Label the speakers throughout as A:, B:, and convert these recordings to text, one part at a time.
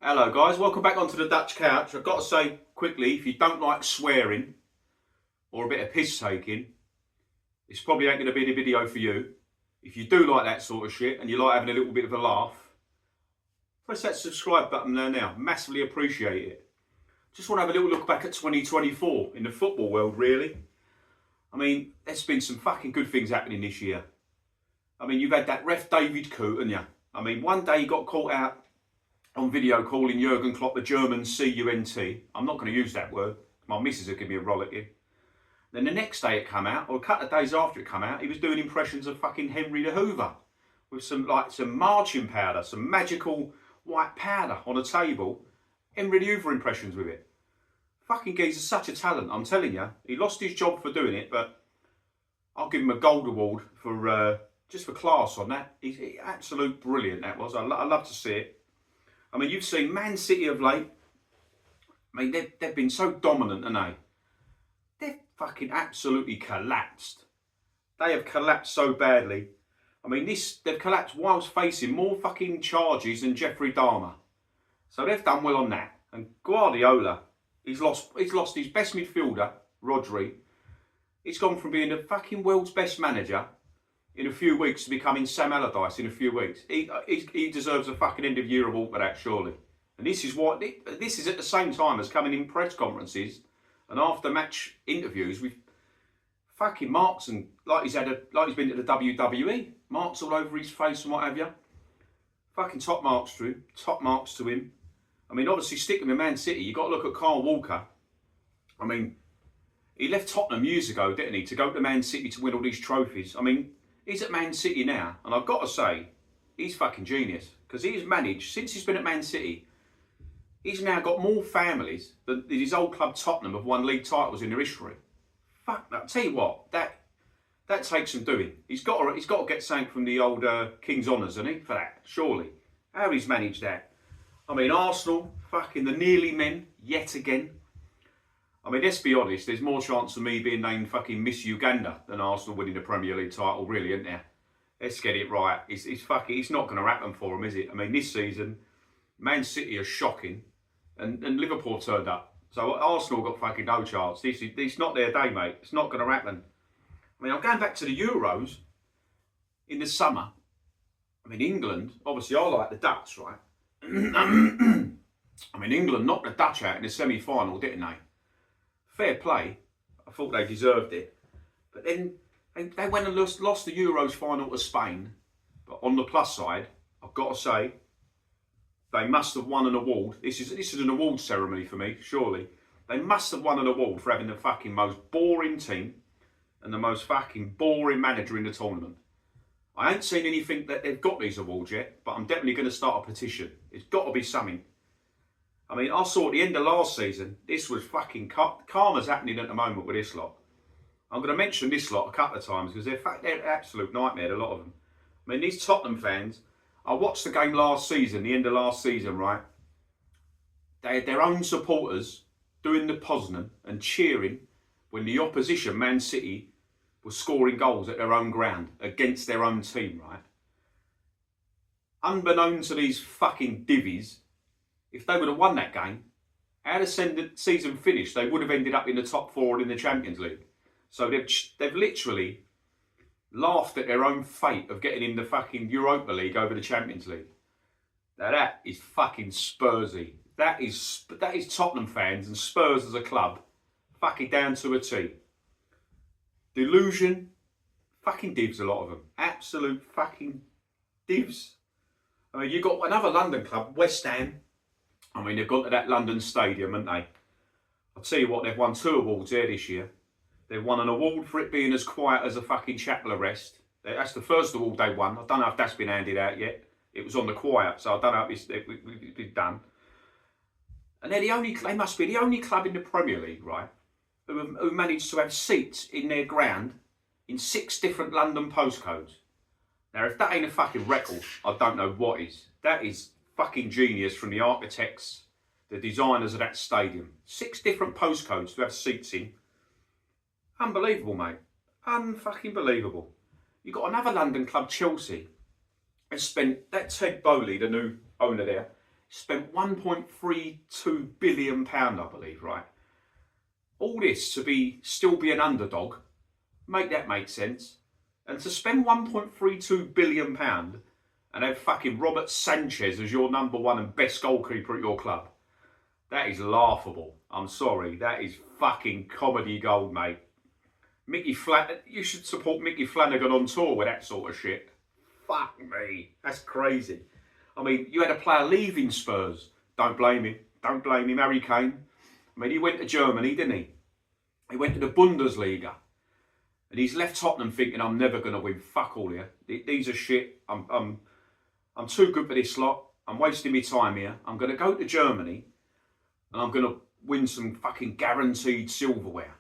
A: Hello guys, welcome back onto the Dutch couch. I've got to say quickly, if you don't like swearing or a bit of piss taking, this probably ain't going to be the video for you. If you do like that sort of shit and you like having a little bit of a laugh, press that subscribe button there now. Massively appreciate it. Just want to have a little look back at 2024 in the football world, really. I mean, there's been some fucking good things happening this year. I mean, you've had that ref David Cootes, haven't you? I mean, one day he got caught out on video calling Jurgen Klopp the German cunt. I'm not going to use that word. My missus will give me a rollick here. Then the next day it come out, or a couple of days after it come out, he was doing impressions of fucking Henry the Hoover with some marching powder, some magical white powder on a table. Henry the Hoover impressions with it. Fucking geezer's such a talent, I'm telling you. He lost his job for doing it, but I'll give him a gold award for just for class on that. He's absolute brilliant, that was. I love to see it. I mean, you've seen Man City of late. I mean, they've been so dominant, haven't they? They've fucking absolutely collapsed. They have collapsed so badly. I mean, they've collapsed whilst facing more fucking charges than Jeffrey Dahmer. So they've done well on that. And Guardiola, he's lost his best midfielder, Rodri. He's gone from being the fucking world's best manager in a few weeks to becoming Sam Allardyce in a few weeks. He deserves a fucking end of year award for that, surely. And this is at the same time as coming in press conferences and after match interviews with fucking marks and like he's been to the WWE, marks all over his face and what have you. Fucking top marks to him. I mean, obviously sticking with Man City, you got to look at Kyle Walker. I mean, he left Tottenham years ago, didn't he, to go to Man City to win all these trophies. I mean, he's at Man City now, and I've got to say, he's fucking genius. Because he's managed, since he's been at Man City, he's now got more families than his old club Tottenham have won league titles in their history. Fuck, I'll tell you what, that takes some doing. He's got to get something from the old King's Honours, hasn't he, for that, surely. How he's managed that. I mean, Arsenal, fucking the nearly men, yet again. I mean, let's be honest, there's more chance of me being named fucking Miss Uganda than Arsenal winning the Premier League title, really, isn't there? Let's get it right. It's not going to happen for them, is it? I mean, this season, Man City are shocking, and Liverpool turned up. So Arsenal got fucking no chance. It's not their day, mate. It's not going to happen. I mean, I'm going back to the Euros in the summer. I mean, England, obviously I like the Dutch, right? I mean, England knocked the Dutch out in the semi-final, didn't they? Fair play. I thought they deserved it. But then they went and lost the Euros final to Spain. But on the plus side, I've got to say, they must have won an award. This is an award ceremony for me, surely. They must have won an award for having the fucking most boring team and the most fucking boring manager in the tournament. I ain't seen anything that they've got these awards yet, but I'm definitely going to start a petition. It's got to be something. I mean, I saw at the end of last season, this was fucking karma's happening at the moment with this lot. I'm going to mention this lot a couple of times because they're an absolute nightmare, a lot of them. I mean, these Tottenham fans, I watched the game last season, the end of last season, right? They had their own supporters doing the Poznan and cheering when the opposition, Man City, was scoring goals at their own ground against their own team, right? Unbeknown to these fucking divvies, if they would have won that game, how the season finished, they would have ended up in the top four in the Champions League. So they've literally laughed at their own fate of getting in the fucking Europa League over the Champions League. Now that is fucking Spursy. That is Tottenham fans and Spurs as a club, fucking down to a T. Delusion, fucking divs, a lot of them. Absolute fucking divs. I mean, you've got another London club, West Ham. I mean, they've gone to that London stadium, haven't they? I'll tell you what, they've won 2 awards there this year. They've won an award for it being as quiet as a fucking chapel arrest. That's the first award they won. I don't know if that's been handed out yet. It was on the quiet, so I don't know if it's been done. And they must be the only club in the Premier League, right, who managed to have seats in their ground in 6 different London postcodes. Now, if that ain't a fucking record, I don't know what is. That is fucking genius from the architects, the designers of that stadium. 6 different postcodes to have seats in. Unbelievable, mate. Unfucking believable. You've got another London club, Chelsea, has spent, that Ted Bowley, the new owner there, spent £1.32 billion, I believe, right? All this to still be an underdog. Make that make sense. And to spend £1.32 billion and have fucking Robert Sanchez as your number one and best goalkeeper at your club. That is laughable. I'm sorry. That is fucking comedy gold, mate. You should support Mickey Flanagan on tour with that sort of shit. Fuck me. That's crazy. I mean, you had a player leaving Spurs. Don't blame him. Don't blame him, Harry Kane. I mean, he went to Germany, didn't he? He went to the Bundesliga. And he's left Tottenham thinking, I'm never going to win. Fuck all here. These are shit. I'm too good for this lot. I'm wasting my time here. I'm going to go to Germany and I'm going to win some fucking guaranteed silverware.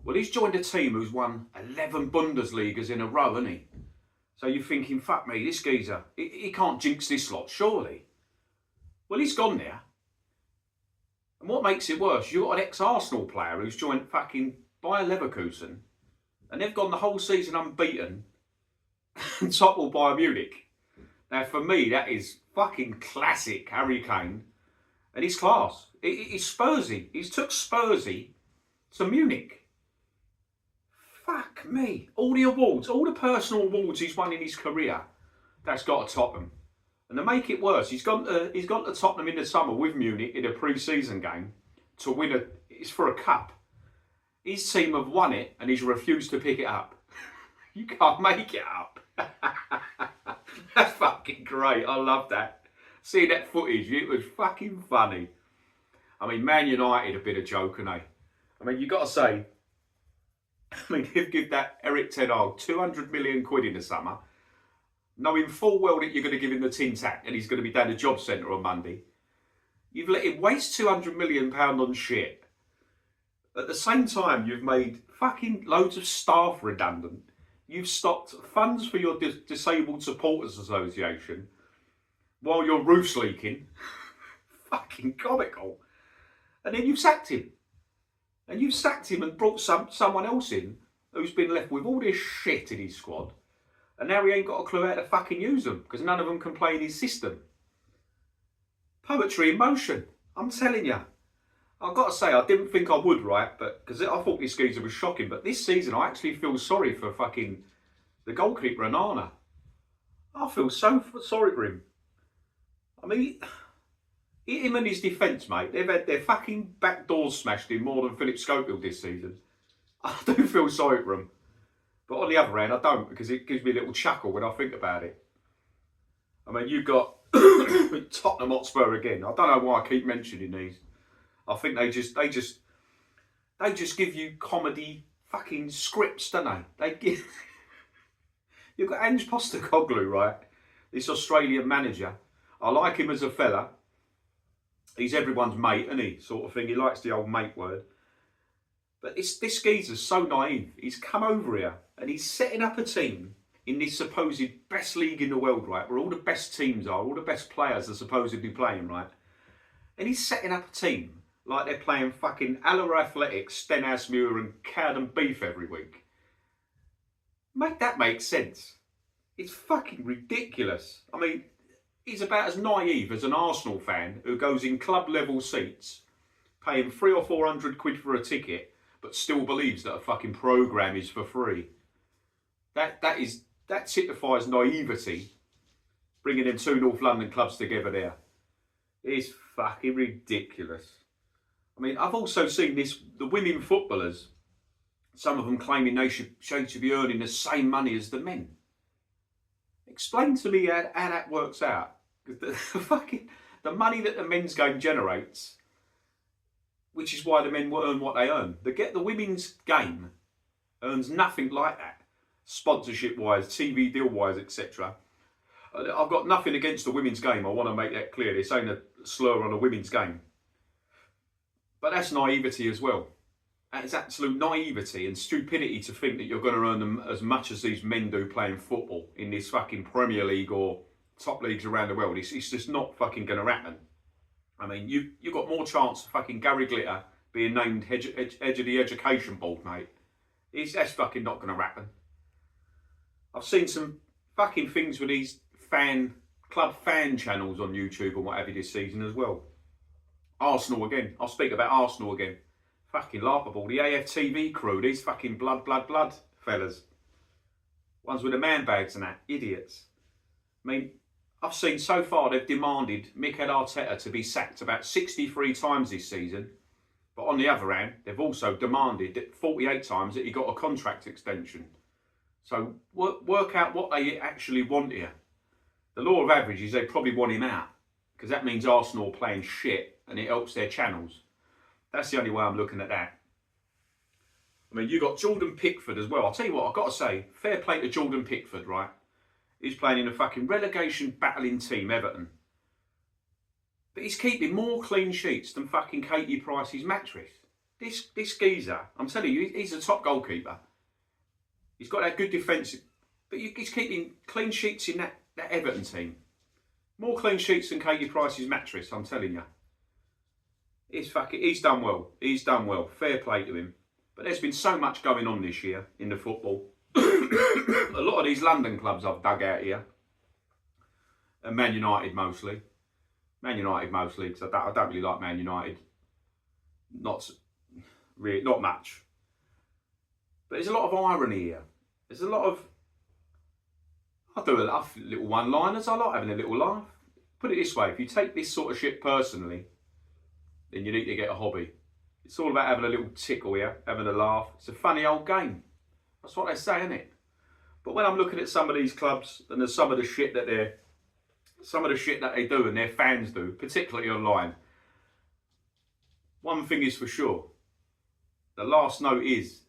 A: Well, he's joined a team who's won 11 Bundesligas in a row, hasn't he? So you're thinking, fuck me, this geezer, he can't jinx this lot, surely. Well, he's gone there. And what makes it worse, you've got an ex-Arsenal player who's joined fucking Bayer Leverkusen, and they've gone the whole season unbeaten and toppled Bayern Munich. Now, for me, that is fucking classic Harry Kane, and he's class. He's Spursy. He's took Spursy to Munich. Fuck me. All the awards, all the personal awards he's won in his career, that's got to top him. And to make it worse, he's gone to Tottenham in the summer with Munich in a pre-season game to win it's for a cup. His team have won it and he's refused to pick it up. You can't make it up. That's fucking great. I love that. Seeing that footage, it was fucking funny. I mean, Man United a bit of joke, ain't they? I mean, you got to say, give that Eric Ten Hag 200 million quid in the summer, knowing full well that you're going to give him the tin tack and he's going to be down the job centre on Monday. You've let him waste £200 million on shit. At the same time, you've made fucking loads of staff redundant. You've stopped funds for your Disabled Supporters Association while your roof's leaking. Fucking comical. And then you've sacked him. And you've sacked him and brought someone else in who's been left with all this shit in his squad. And now he ain't got a clue how to fucking use them because none of them can play in his system. Poetry in motion. I'm telling you. I've got to say, I didn't think I would, right? But because I thought this geezer was shocking. But this season, I actually feel sorry for fucking the goalkeeper, Anana. I feel so sorry for him. I mean, him and his defence, mate, they've had their fucking back doors smashed in more than Philip Schofield this season. I do feel sorry for him. But on the other hand, I don't, because it gives me a little chuckle when I think about it. I mean, you've got Tottenham Hotspur again. I don't know why I keep mentioning these. I think they just give you comedy fucking scripts, don't they? You've got Ange Postecoglou, right? This Australian manager. I like him as a fella. He's everyone's mate, isn't he? Sort of thing. He likes the old mate word. But this geezer's so naive. He's come over here and he's setting up a team in this supposed best league in the world, right? Where all the best teams are, all the best players are supposedly playing, right? And he's setting up a team like they're playing fucking Aller Athletics, Stenhousemuir and Cowden Beef every week. Make that make sense. It's fucking ridiculous. I mean, he's about as naive as an Arsenal fan who goes in club level seats, paying 300 or 400 quid for a ticket, but still believes that a fucking programme is for free. That typifies naivety, bringing them two North London clubs together there. It's fucking ridiculous. I mean, I've also seen the women footballers, some of them claiming they should be earning the same money as the men. Explain to me how that works out. Because the money that the men's game generates, which is why the men earn what they earn. The women's game earns nothing like that, sponsorship-wise, TV deal-wise, etc. I've got nothing against the women's game. I want to make that clear. This ain't a slur on the women's game. But that's naivety as well. It's absolute naivety and stupidity to think that you're going to earn them as much as these men do playing football in this fucking Premier League or top leagues around the world. It's just not fucking going to happen. I mean, you've got more chance of fucking Gary Glitter being named head of the education board, mate. That's fucking not going to happen. I've seen some fucking things with these fan club fan channels on YouTube and what have you this season as well. Arsenal again. I'll speak about Arsenal again. Fucking laughable. The AFTV crew, these fucking blood fellas. Ones with the man bags and that. Idiots. I mean, I've seen so far they've demanded Mikel Arteta to be sacked about 63 times this season. But on the other hand, they've also demanded that 48 times that he got a contract extension. So work out what they actually want here. The law of averages, they probably want him out. Because that means Arsenal are playing shit and it helps their channels. That's the only way I'm looking at that. I mean, you got Jordan Pickford as well. I'll tell you what, I've got to say, fair play to Jordan Pickford, right? He's playing in a fucking relegation battling team, Everton. But he's keeping more clean sheets than fucking Katie Price's mattress. This geezer, I'm telling you, he's a top goalkeeper. He's got that good defensive, but he's keeping clean sheets in that Everton team. More clean sheets than Katie Price's mattress, I'm telling you. He's done well. He's done well. Fair play to him. But there's been so much going on this year in the football. A lot of these London clubs I've dug out here. And Man United mostly. Man United mostly, because I don't really like Man United. Not much. But there's a lot of irony here. There's a lot of... I do a little one-liners. I like having a little laugh. Put it this way, if you take this sort of shit personally, then you need to get a hobby. It's all about having a little tickle here, having a laugh. It's a funny old game. That's what they say, isn't it? But when I'm looking at some of these clubs and there's some of the shit that they do and their fans do, particularly online, one thing is for sure. The last note is,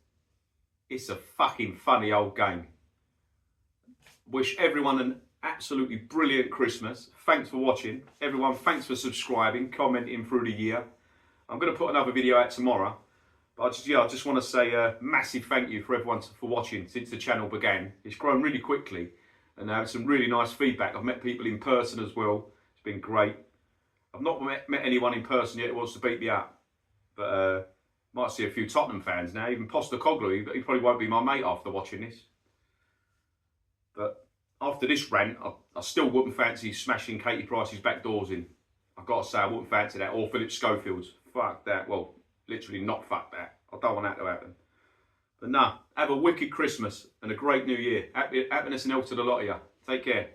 A: it's a fucking funny old game. Wish everyone an absolutely brilliant Christmas. Thanks for watching. Everyone, thanks for subscribing, commenting through the year. I'm going to put another video out tomorrow. But I just want to say a massive thank you for everyone for watching since the channel began. It's grown really quickly and I had some really nice feedback. I've met people in person as well. It's been great. I've not met anyone in person yet who wants to beat me up. But might see a few Tottenham fans now. Even Postecoglou, he probably won't be my mate after watching this. But after this rant, I still wouldn't fancy smashing Katie Price's back doors in. I've got to say, I wouldn't fancy that. Or Philip Schofield's. Fuck that. Well, literally not fuck that. I don't want that to happen. But nah, have a wicked Christmas and a great New Year. Happiness and health to the lot of you. Take care.